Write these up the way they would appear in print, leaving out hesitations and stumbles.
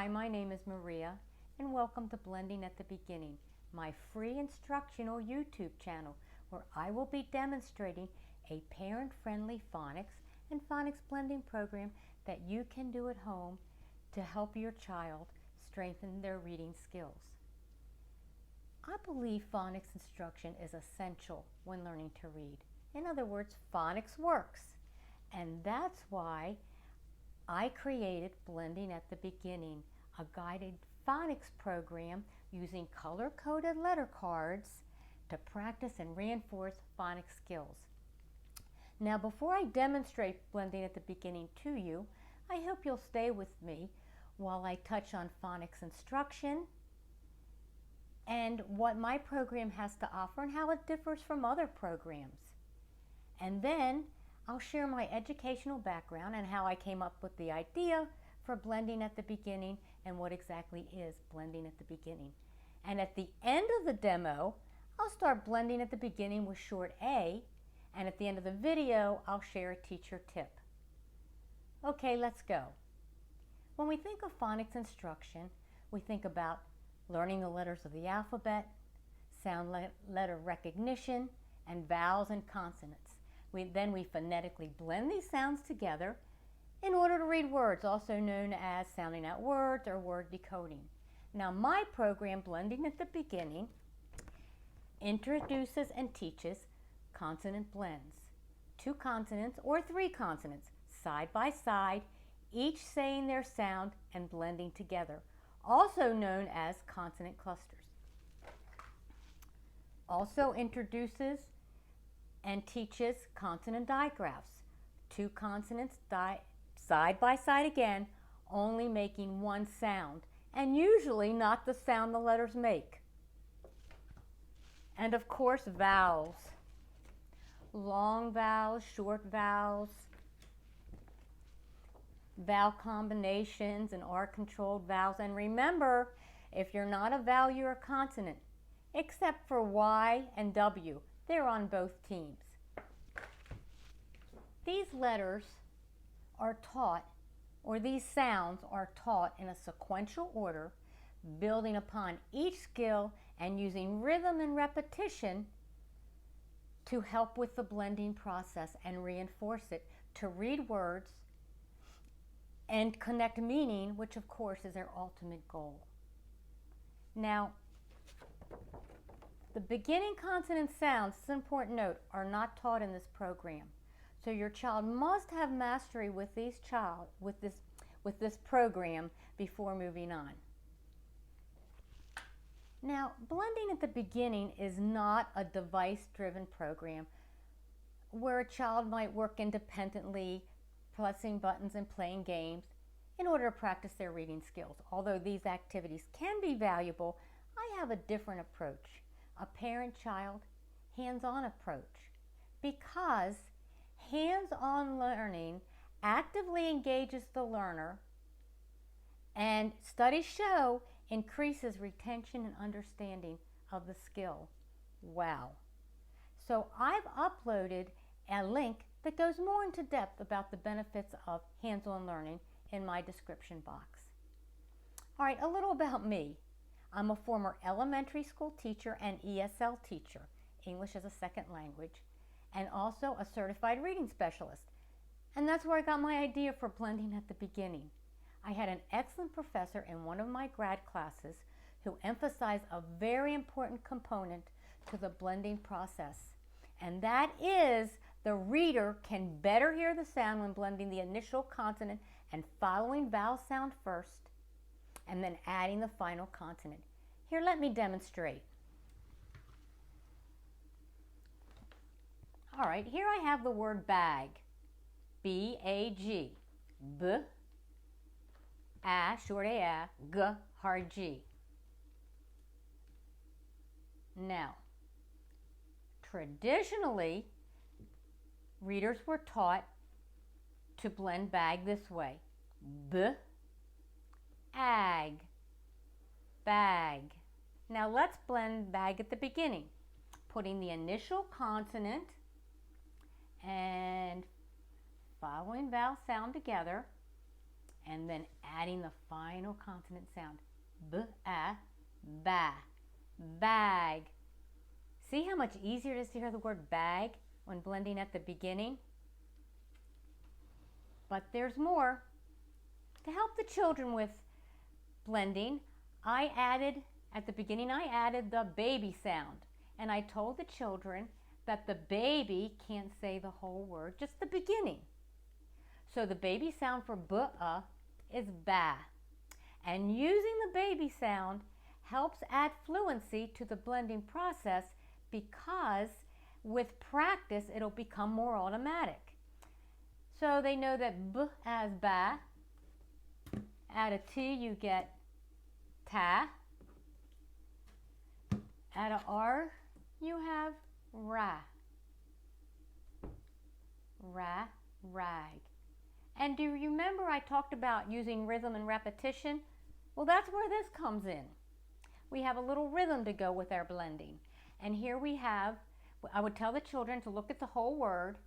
Hi, my name is Maria, and welcome to Blending at the Beginning, my free instructional YouTube channel where I will be demonstrating a parent-friendly phonics and phonics blending program that you can do at home to help your child strengthen their reading skills. I believe phonics instruction is essential when learning to read. In other words, phonics works, and that's why I created Blending at the Beginning, a guided phonics program using color-coded letter cards to practice and reinforce phonics skills. Now, before I demonstrate Blending at the Beginning to you, I hope you'll stay with me while I touch on phonics instruction and what my program has to offer and how it differs from other programs. And then I'll share my educational background and how I came up with the idea for Blending at the Beginning and what exactly is Blending at the Beginning. And at the end of the demo, I'll start Blending at the Beginning with short A, and at the end of the video, I'll share a teacher tip. Okay, let's go. When we think of phonics instruction, we think about learning the letters of the alphabet, sound letter recognition, and vowels and consonants. Then we phonetically blend these sounds together in order to read words, also known as sounding out words or word decoding. Now, my program, Blending at the Beginning, introduces and teaches consonant blends. 2 consonants or 3 consonants side by side, each saying their sound and blending together, also known as consonant clusters. Also introduces and teaches consonant digraphs. 2 consonants side by side again, only making one sound, and usually not the sound the letters make. And of course, vowels. Long vowels, short vowels, vowel combinations, and R-controlled vowels. And remember, if you're not a vowel, you're a consonant, except for Y and W. They're on both teams. These letters are taught, or these sounds are taught in a sequential order, building upon each skill and using rhythm and repetition to help with the blending process and reinforce it, to read words and connect meaning, which of course is their ultimate goal. Now, the beginning consonant sounds, it's an important note, are not taught in this program. So your child must have mastery with this program before moving on. Now, Blending at the Beginning is not a device-driven program where a child might work independently, pressing buttons and playing games in order to practice their reading skills. Although these activities can be valuable, I have a different approach. A parent-child, hands-on approach, because hands-on learning actively engages the learner, and studies show increases retention and understanding of the skill. Wow. So I've uploaded a link that goes more into depth about the benefits of hands-on learning in my description box. All right, a little about me. I'm a former elementary school teacher and ESL teacher, English as a second language, and also a certified reading specialist. And that's where I got my idea for Blending at the Beginning. I had an excellent professor in one of my grad classes who emphasized a very important component to the blending process, and that is the reader can better hear the sound when blending the initial consonant and following vowel sound first, and then adding the final consonant. Here, let me demonstrate. All right, here I have the word bag, B-A-G, B, A, short A, G, hard G. Now, traditionally, readers were taught to blend bag this way, B, ag, bag. Now let's blend bag at the beginning, putting the initial consonant and following vowel sound together and then adding the final consonant sound. B-a, ba, bag. See how much easier it is to hear the word bag when blending at the beginning? But there's more. To help the children with blending, at the beginning I added the baby sound. And I told the children that the baby can't say the whole word, just the beginning. So the baby sound for b-a is ba. And using the baby sound helps add fluency to the blending process because with practice it'll become more automatic. So they know that b as ba. Add a t, you get ta. Add a r, you have ra. Ra, rag. And do you remember I talked about using rhythm and repetition? Well, that's where this comes in. We have a little rhythm to go with our blending. And here we have, I would tell the children to look at the whole word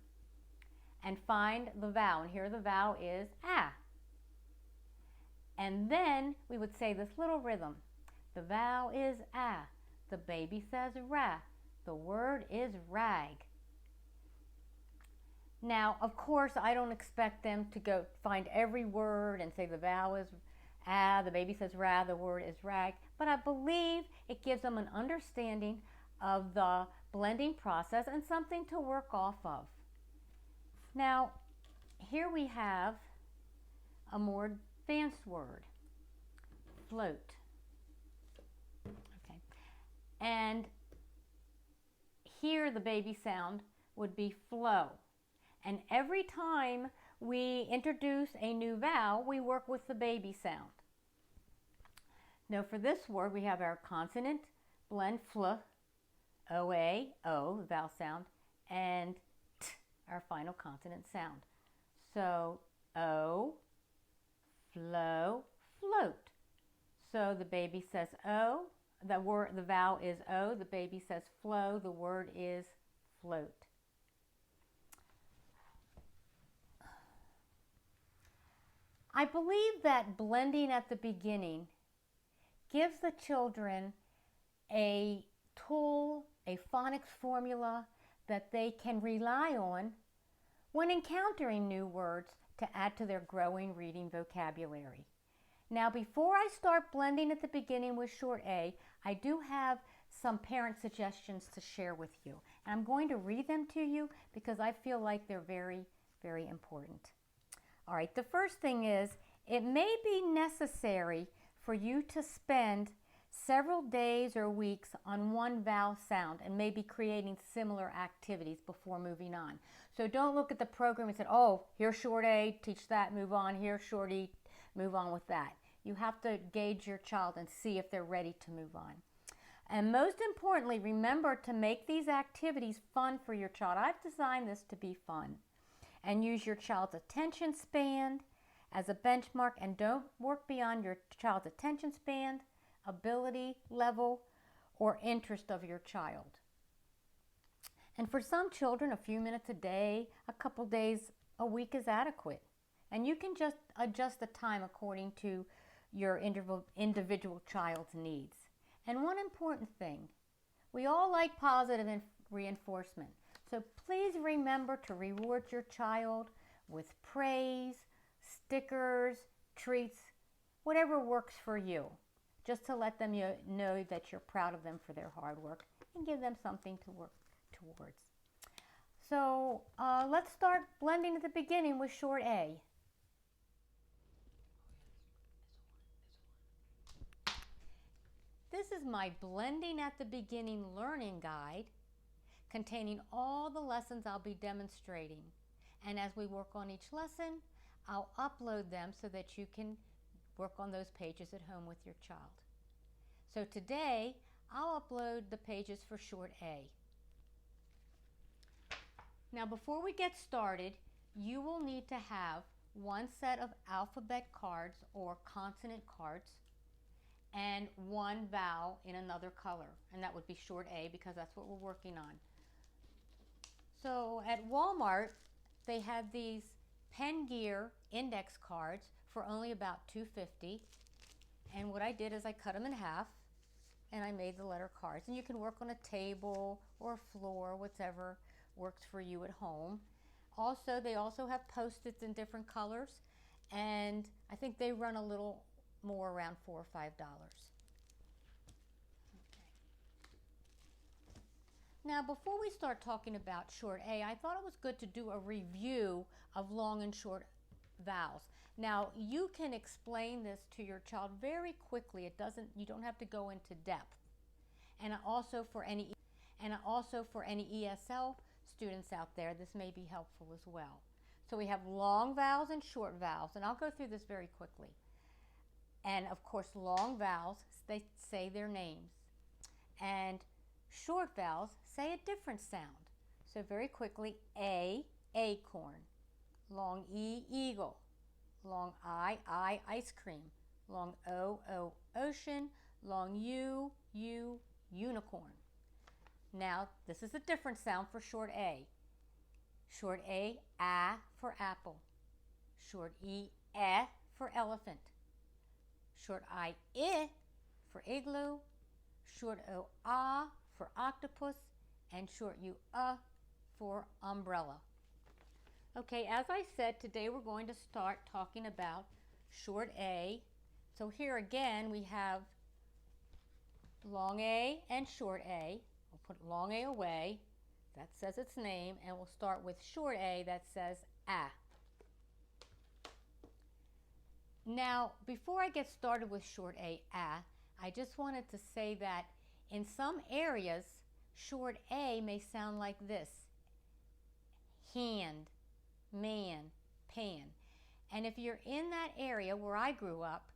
and find the vowel. And here the vowel is a. And then we would say this little rhythm. The vowel is a. The baby says ra. The word is rag. Now, of course, I don't expect them to go find every word and say the vowel is a, the baby says ra, the word is rag. But I believe it gives them an understanding of the blending process and something to work off of. Now, here we have a more advanced word, float. Okay. And here the baby sound would be flow. And every time we introduce a new vowel, we work with the baby sound. Now for this word, we have our consonant blend fl, O-A, O, the vowel sound, and t, our final consonant sound. So O, flow, float. So the baby says O, the vowel is O, the baby says flow, the word is float. I believe that blending at the beginning gives the children a tool, a phonics formula that they can rely on when encountering new words to add to their growing reading vocabulary. Now, before I start blending at the beginning with short A, I do have some parent suggestions to share with you. And I'm going to read them to you because I feel like they're very, very important. All right, the first thing is, it may be necessary for you to spend several days or weeks on one vowel sound and maybe creating similar activities before moving on. So don't look at the program and say, oh, here's short A, teach that, move on, here's short E, move on with that. You have to gauge your child and see if they're ready to move on. And most importantly, remember to make these activities fun for your child. I've designed this to be fun. And use your child's attention span as a benchmark, and don't work beyond your child's attention span, ability level, or interest of your child. And for some children, a few minutes a day, a couple days a week is adequate. And you can just adjust the time according to your individual child's needs. And one important thing, we all like positive reinforcement. So please remember to reward your child with praise, stickers, treats, whatever works for you, just to let them know that you're proud of them for their hard work and give them something to work towards. So let's start blending at the beginning with short A. This is my Blending at the Beginning learning guide, containing all the lessons I'll be demonstrating. And as we work on each lesson, I'll upload them so that you can work on those pages at home with your child. So today, I'll upload the pages for short A. Now before we get started, you will need to have one set of alphabet cards or consonant cards and one vowel in another color. And that would be short A because that's what we're working on. So at Walmart, they have these Pen Gear index cards for only about $2.50. And what I did is I cut them in half and I made the letter cards. And you can work on a table or a floor, whatever works for you at home. Also, they also have Post-its in different colors, and I think they run a little more, around $4 or $5. Okay. Now, before we start talking about short A, I thought it was good to do a review of long and short vowels. Now, you can explain this to your child very quickly. You don't have to go into depth. And also for any ESL students out there, this may be helpful as well. So we have long vowels and short vowels, and I'll go through this very quickly. And of course, long vowels, they say their names. And short vowels say a different sound. So very quickly, A, acorn. Long E, eagle. Long I, ice cream. Long O, ocean. Long U, unicorn. Now, this is a different sound for short A. Short A for apple. Short E, for elephant. Short I, for igloo. Short O, for octopus. And short U, for umbrella. Okay, as I said, today we're going to start talking about short A. So here again we have long A and short A. We'll put long A away. That says its name, and we'll start with short A that says A. Now, before I get started with short A, I just wanted to say that in some areas, short A may sound like this: hand, man, pan. And if you're in that area where I grew up,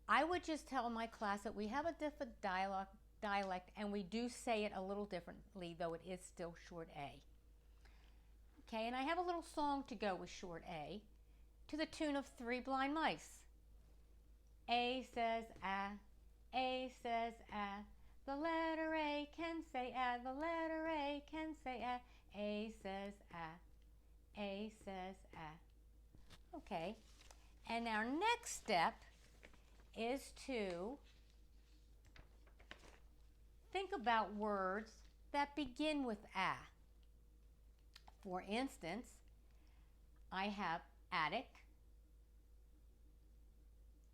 I would just tell my class that we have a different dialect and we do say it a little differently, though it is still short A. Okay, and I have a little song to go with short A to the tune of Three Blind Mice. A says A says the letter A can say the letter A can say A says A says Okay, and our next step is to think about words that begin with A. For instance, I have attic,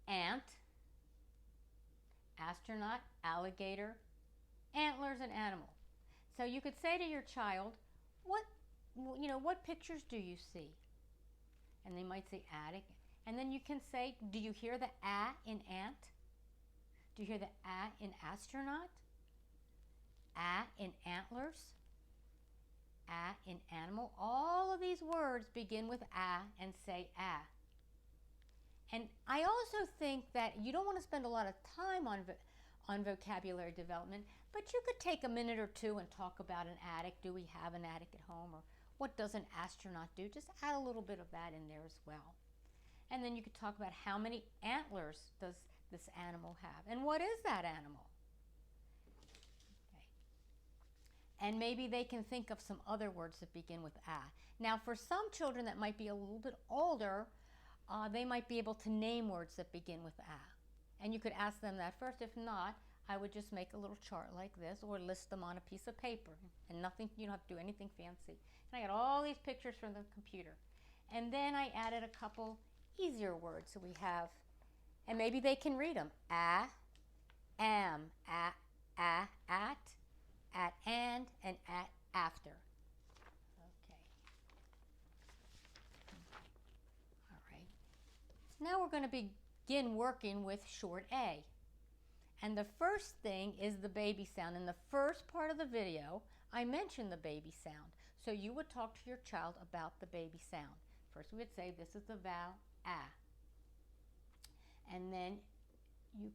ant, astronaut, alligator, antlers, and animal. So you could say to your child, what pictures do you see? And they might say attic. And then you can say, do you hear the A in ant? Do you hear the A in astronaut? A in antlers? A in animal? All of these words begin with A and say A. And I also think that you don't want to spend a lot of time on vocabulary development, but you could take a minute or two and talk about an attic. Do we have an attic at home? Or what does an astronaut do? Just add a little bit of that in there as well. And then you could talk about how many antlers does this animal have, and what is that animal? Okay. And maybe they can think of some other words that begin with A. Now, for some children that might be a little bit older, they might be able to name words that begin with A. And you could ask them that first. If not, I would just make a little chart like this or list them on a piece of paper. And nothing, you don't have to do anything fancy. And I got all these pictures from the computer. And then I added a couple easier words. So we have, and maybe they can read them: a, am, at, and at after. Okay. All right. So now we're going to begin working with short A. And the first thing is the baby sound. In the first part of the video, I mentioned the baby sound. So you would talk to your child about the baby sound. First we would say this is the vowel A. And then you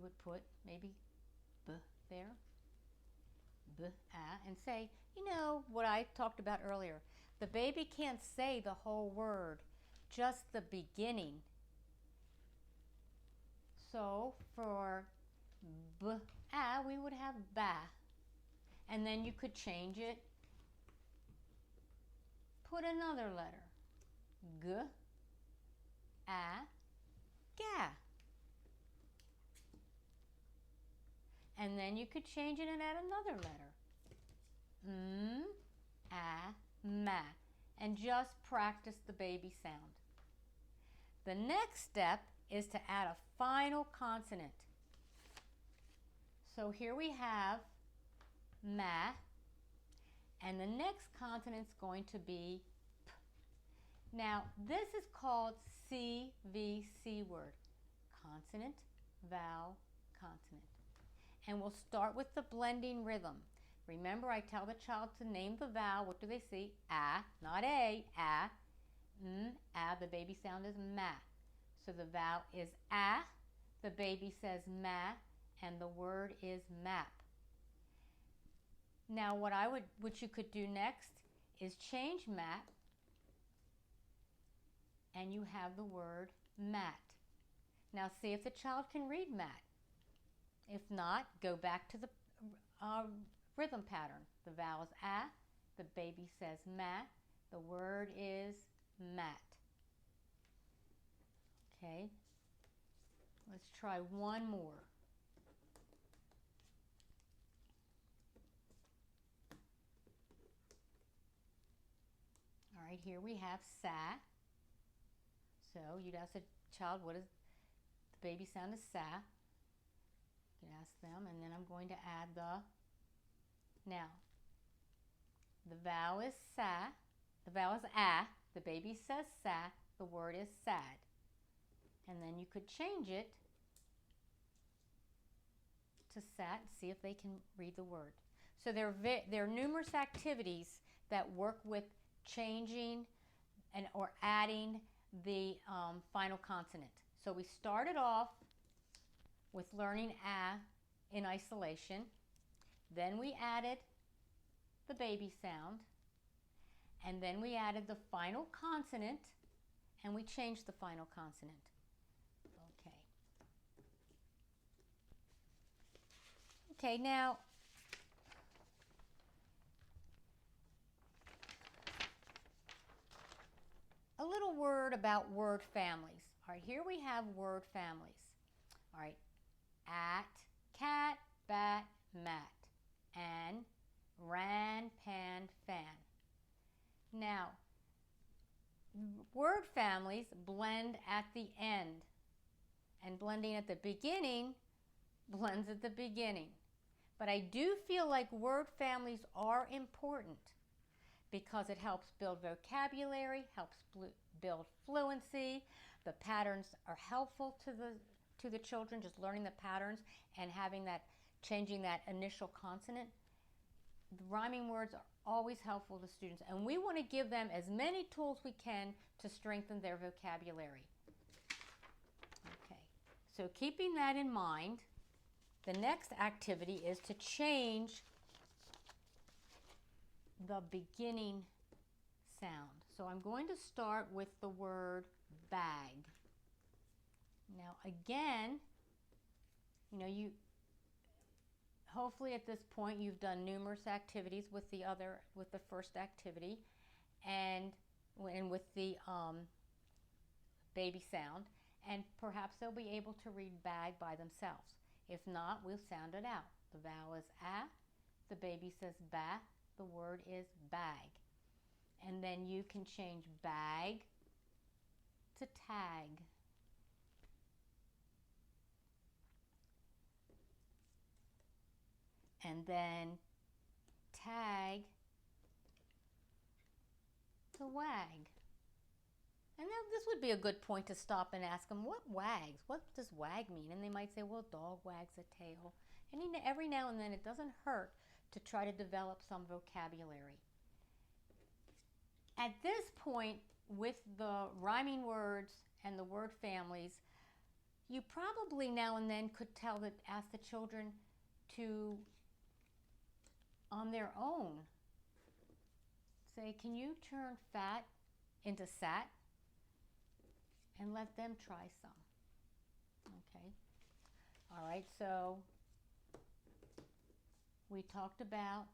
would put maybe B there. B, A, and say, what I talked about earlier. The baby can't say the whole word, just the beginning. So for B, A, we would have ba. And then you could change it. Put another letter. G, A, ga. And then you could change it and add another letter. Ma. And just practice the baby sound. The next step is to add a final consonant. So here we have ma, and the next consonant is going to be p. Now this is called CVC word, consonant, vowel, consonant. And we'll start with the blending rhythm. Remember, I tell the child to name the vowel. What do they see? A, not a, a. A, the baby sound is ma. So the vowel is a, the baby says ma, and the word is map. Now what you could do next is change map, and you have the word mat. Now see if the child can read mat. If not, go back to the rhythm pattern. The vowel is a, the baby says ma, the word is mat. Okay, let's try one more. All right, here we have sa. So you'd ask the child, what is the baby sound is sa. You can ask them, and then I'm going to add now, the vowel is sa, the vowel is a, the baby says sa, the word is sad. And then you could change it to sat and see if they can read the word. So there are numerous activities that work with changing or adding the final consonant. So we started off with learning a in isolation. Then we added the baby sound, and then we added the final consonant, and we changed the final consonant. Okay. Okay, now a little word about word families. All right, here we have word families. All right, at, cat, bat, mat, and ran, pan, fan. Now, word families blend at the end, and blending at the beginning blends at the beginning. But I do feel like word families are important because it helps build vocabulary, helps build fluency. The patterns are helpful to the children, just learning the patterns and having that, changing that initial consonant. The rhyming words are always helpful to students, and we want to give them as many tools we can to strengthen their vocabulary. Okay, so keeping that in mind, the next activity is to change the beginning sound. So I'm going to start with the word bag. Now again, hopefully at this point you've done numerous activities with the first activity and with the baby sound, and perhaps they'll be able to read bag by themselves. If not, we'll sound it out. The vowel is a, the baby says ba, the word is bag. And then you can change bag to tag. And then tag to wag. And now this would be a good point to stop and ask them, what wags? What does wag mean? And they might say, well, dog wags a tail. And every now and then it doesn't hurt to try to develop some vocabulary. At this point, with the rhyming words and the word families, you probably now and then could ask the children to, on their own, say, can you turn fat into sat? And let them try some. Okay. All right, so we talked about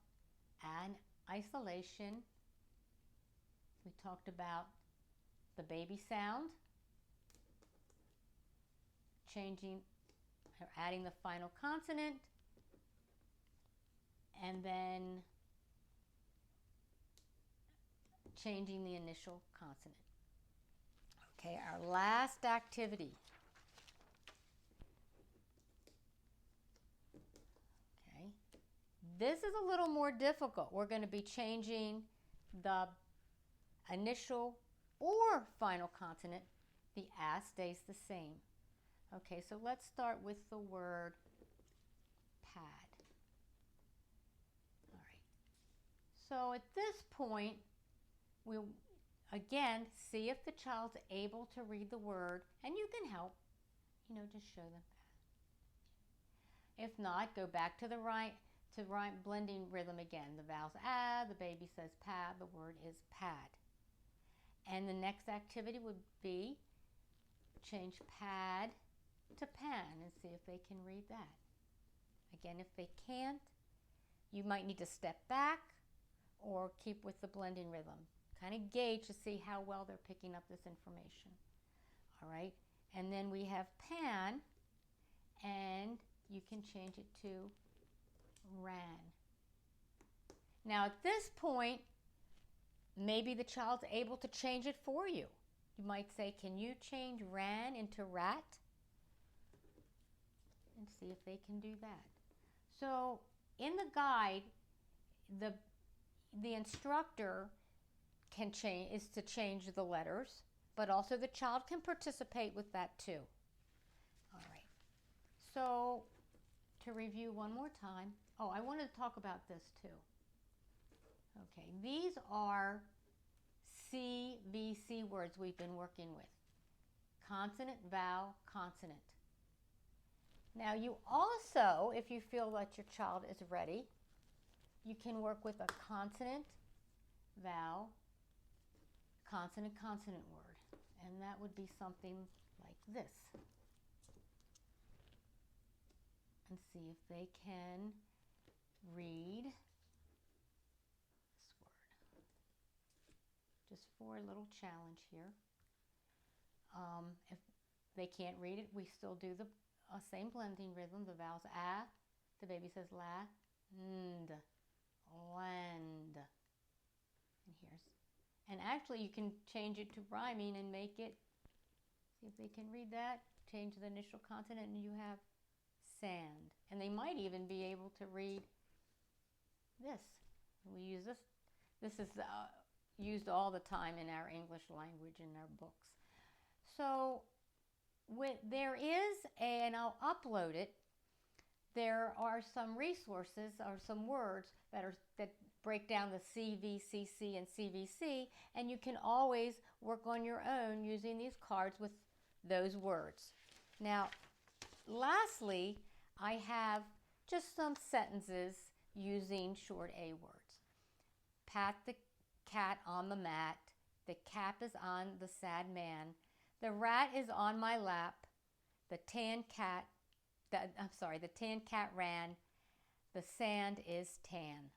an isolation. We talked about the baby sound. changing or adding the final consonant, and then changing the initial consonant. Okay, our last activity. Okay, this is a little more difficult. We're going to be changing the initial or final consonant. The "a" stays the same. Okay, so let's start with the word pad. All right. So at this point, we'll again see if the child's able to read the word, and you can help, just show them pad. If not, go back to the rhyme blending rhythm again. The vowel's "a," the baby says pad, the word is pad. And the next activity would be change pad to pan and see if they can read that. Again, if they can't, you might need to step back or keep with the blending rhythm. Kind of gauge to see how well they're picking up this information. All right, and then we have pan, and you can change it to ran. Now at this point, maybe the child's able to change it for you. You might say, can you change ran into rat? And see if they can do that. So in the guide, the instructor is to change the letters, but also the child can participate with that too. All right. So to review one more time, I wanted to talk about this too. Okay, these are CVC words we've been working with. Consonant, vowel, consonant. Now you also, if you feel that your child is ready, you can work with a consonant, vowel, consonant, consonant word. And that would be something like this. And see if they can read this word. Just for a little challenge here. If they can't read it, we still do the same blending rhythm. The vowel's "a," the baby says "la," "nd," "land." And actually you can change it to rhyming and make it, see if they can read that, change the initial consonant, and you have sand. And they might even be able to read this. We use this. This is used all the time in our English language in our books. So there is, and I'll upload it, there are some resources or some words that break down the CVCC and CVC, and you can always work on your own using these cards with those words. Now, lastly, I have just some sentences using short A words. Pat the cat on the mat. The cap is on the sad man. The rat is on my lap. The tan cat ran. The sand is tan.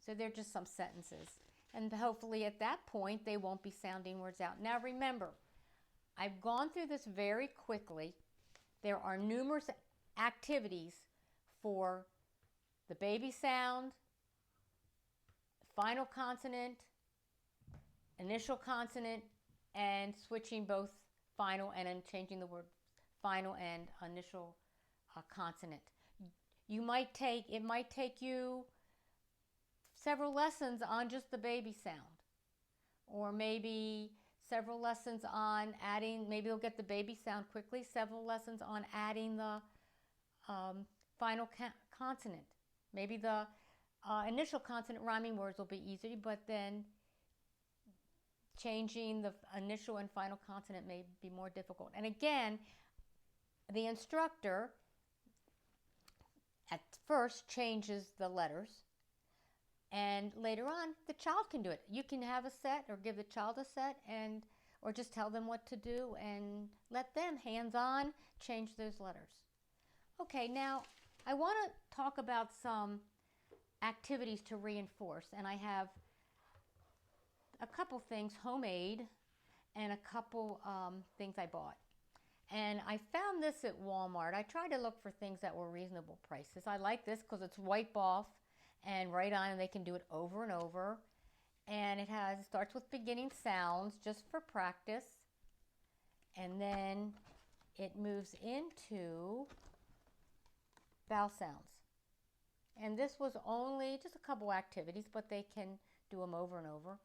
So they're just some sentences. And hopefully at that point they won't be sounding words out. Now remember, I've gone through this very quickly. There are numerous activities for the baby sound, final consonant, initial consonant, and switching both final and then changing the word final and initial consonant. It might take you several lessons on just the baby sound, or maybe several lessons on adding, maybe you'll get the baby sound quickly, several lessons on adding the final consonant. Maybe the initial consonant rhyming words will be easy, but then changing the initial and final consonant may be more difficult. And again, the instructor at first changes the letters, and later on the child can do it. You can have a set or give the child a set, or just tell them what to do and let them hands-on change those letters. Okay, now I want to talk about some activities to reinforce, and I have a couple things homemade and a couple things I bought. And I found this at Walmart. I tried to look for things that were reasonable prices. I like this because it's wipe off and write on, and they can do it over and over. And it starts with beginning sounds just for practice. And then it moves into vowel sounds. And this was only just a couple activities, but they can do them over and over.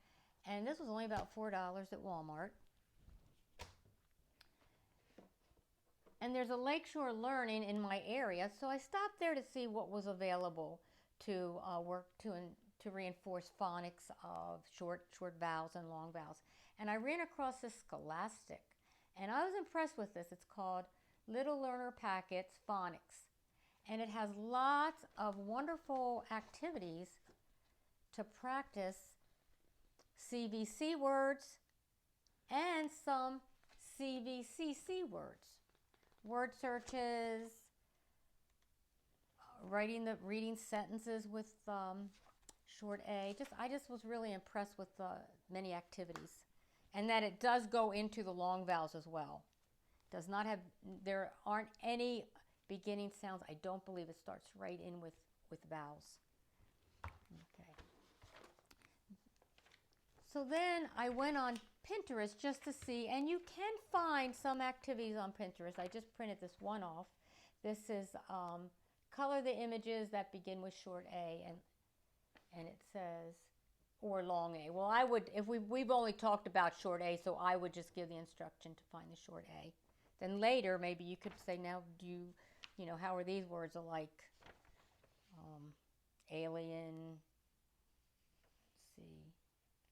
And this was only about $4 at Walmart. And there's a Lakeshore Learning in my area, so I stopped there to see what was available to work to reinforce phonics of short vowels and long vowels. And I ran across this Scholastic, and I was impressed with this. It's called Little Learner Packets Phonics, and it has lots of wonderful activities to practice CVC words and some CVCC words. Word searches, reading sentences with short A. I just was really impressed with the many activities, and that it does go into the long vowels as well. There aren't any beginning sounds. I don't believe it starts right in with vowels. Okay. So then I went on Pinterest just to see, and you can find some activities on Pinterest. I just printed this one off. This is color the images that begin with short A, and it says, or long A. Well, I would, if we've only talked about short A, so I would just give the instruction to find the short A. Then later, maybe you could say, now, how are these words alike? Alien, let's see.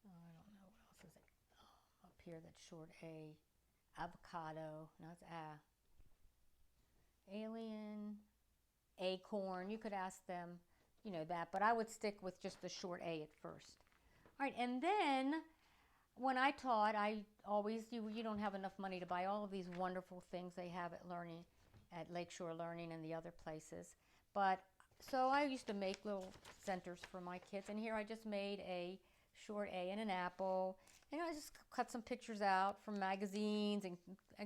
I don't know, what else is it? Up here, that's short A. Avocado, no, it's A. Alien, acorn, you could ask them, that, but I would stick with just the short A at first. All right, and then when I taught, I always, you don't have enough money to buy all of these wonderful things they have at Lakeshore Learning and the other places, so I used to make little centers for my kids, and here I just made a short A and an apple, and I just cut some pictures out from magazines and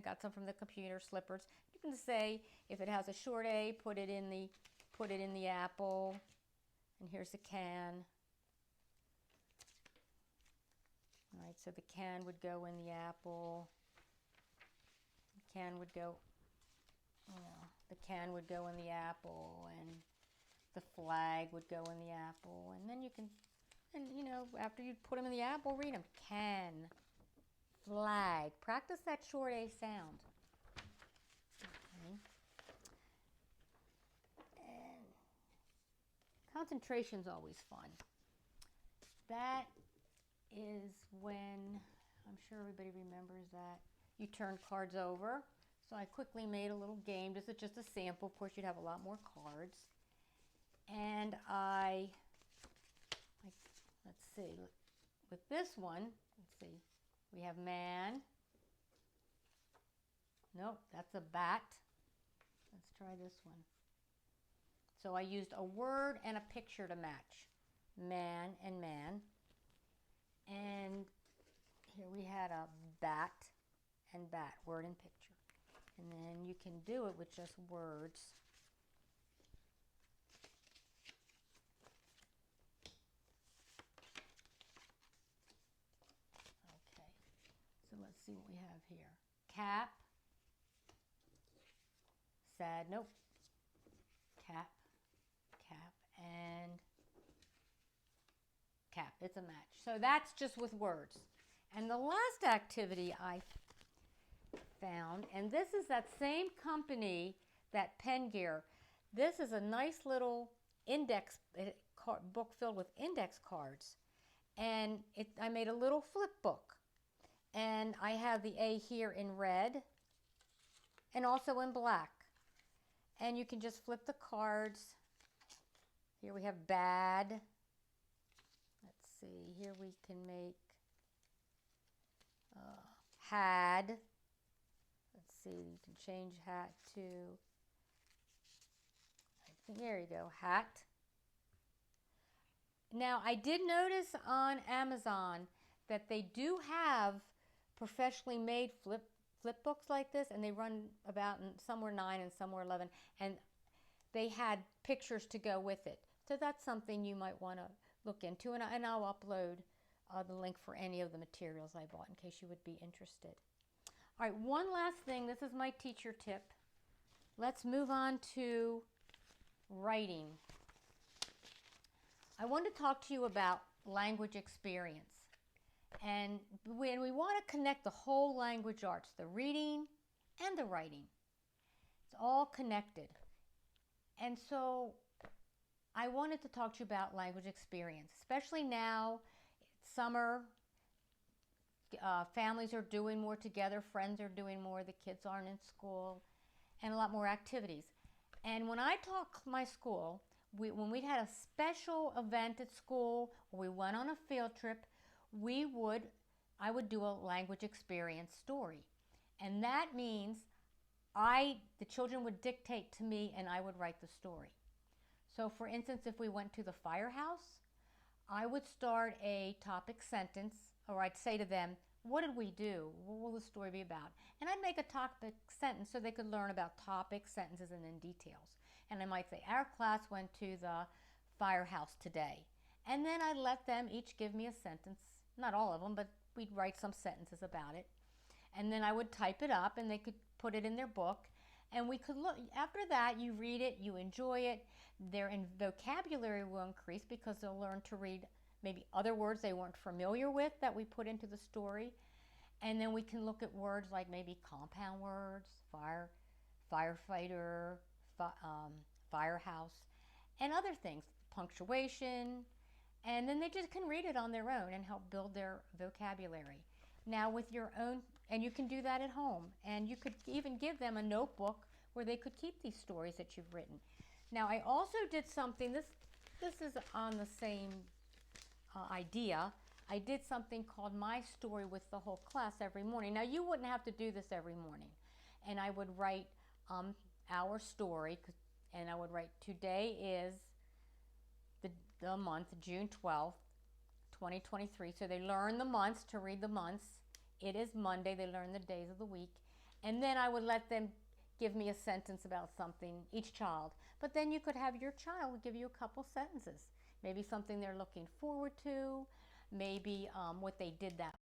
got some from the computer, slippers. You can say if it has a short A, put it in the apple, and here's a can. All right, so the can would go in the apple. The can would go in the apple, and the flag would go in the apple, and then you can, after you put them in the apple, read them. Can, flag. Practice that short A sound. Okay. And concentration's always fun. That is when, I'm sure everybody remembers that, you turn cards over. So I quickly made a little game. This is just a sample. Of course, you'd have a lot more cards. And let's see, with this one, let's see, we have man. Nope, that's a bat. Let's try this one. So I used a word and a picture to match. Man and man. And here we had a bat and bat, word and picture. And then you can do it with just words. Okay, so let's see what we have here. Cap, sad, nope. Cap, and cap. It's a match. So that's just with words. And the last activity I found, and this is that same company, that Pen Gear. This is a nice little index book filled with index cards. And I made a little flip book. And I have the A here in red and also in black. And you can just flip the cards. Here we have bad. Let's see, here we can make had. Let's see, you can change hat to, there you go, hat. Now, I did notice on Amazon that they do have professionally made flip flip books like this, and they run about, some were 9 and some were 11, and they had pictures to go with it. So that's something you might want to look into, and I'll upload the link for any of the materials I bought in case you would be interested. All right, one last thing. This is my teacher tip. Let's move on to writing. I want to talk to you about language experience. And when we want to connect the whole language arts, the reading and the writing, it's all connected. And so I wanted to talk to you about language experience, especially now, summer, families are doing more together, friends are doing more, the kids aren't in school, and a lot more activities. And when I taught my school, when we had a special event at school, or we went on a field trip, I would do a language experience story. And that means the children would dictate to me and I would write the story. So for instance, if we went to the firehouse, I would start a topic sentence, or I'd say to them, what did we do? What will the story be about? And I'd make a topic sentence so they could learn about topics, sentences, and then details. And I might say, our class went to the firehouse today. And then I'd let them each give me a sentence, not all of them, but we'd write some sentences about it. And then I would type it up and they could put it in their book. And we could look, after that, you read it, you enjoy it, their vocabulary will increase because they'll learn to read maybe other words they weren't familiar with that we put into the story. And then we can look at words like maybe compound words, firefighter, firehouse, and other things, punctuation. And then they just can read it on their own and help build their vocabulary. Now with your own, and you can do that at home, and you could even give them a notebook where they could keep these stories that you've written. Now I also did something, this is on the same idea. I did something called My Story with the whole class every morning. Now you wouldn't have to do this every morning. And I would write our story, and I would write today is the month, June 12th, 2023. So they learn the months to read the months. It is Monday, they learn the days of the week. And then I would let them give me a sentence about something, each child. But then you could have your child give you a couple sentences. Maybe something they're looking forward to, maybe what they did that,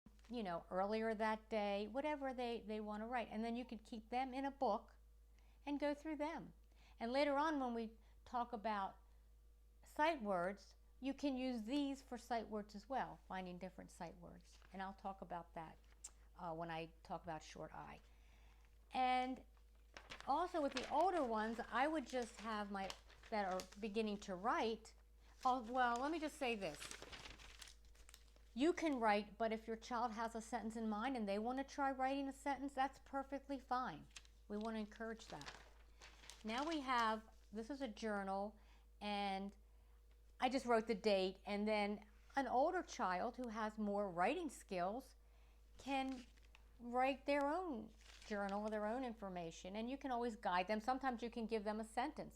earlier that day, whatever they want to write. And then you could keep them in a book and go through them. And later on when we talk about sight words, you can use these for sight words as well, finding different sight words. And I'll talk about that when I talk about short I. And also with the older ones, I would just have that are beginning to write. Well, let me just say this. You can write, but if your child has a sentence in mind and they want to try writing a sentence, that's perfectly fine. We want to encourage that. Now this is a journal, and I just wrote the date, and then an older child who has more writing skills can write their own journal or their own information, and you can always guide them. Sometimes you can give them a sentence.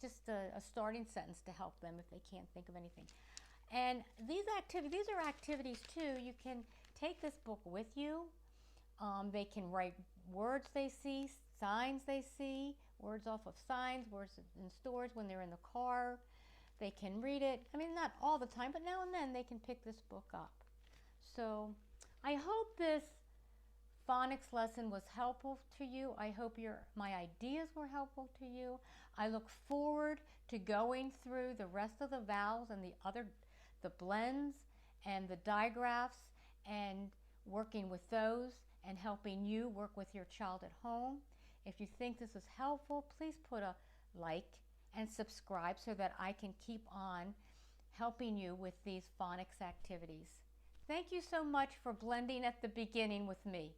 Just a starting sentence to help them if they can't think of anything. And these are activities too. You can take this book with you. They can write words they see, signs they see, words off of signs, words in stores when they're in the car. They can read it. I mean, not all the time, but now and then they can pick this book up. So I hope this phonics lesson was helpful to you. I hope my ideas were helpful to you. I look forward to going through the rest of the vowels and the blends and the digraphs and working with those and helping you work with your child at home. If you think this is helpful, please put a like and subscribe so that I can keep on helping you with these phonics activities. Thank you so much for blending at the beginning with me.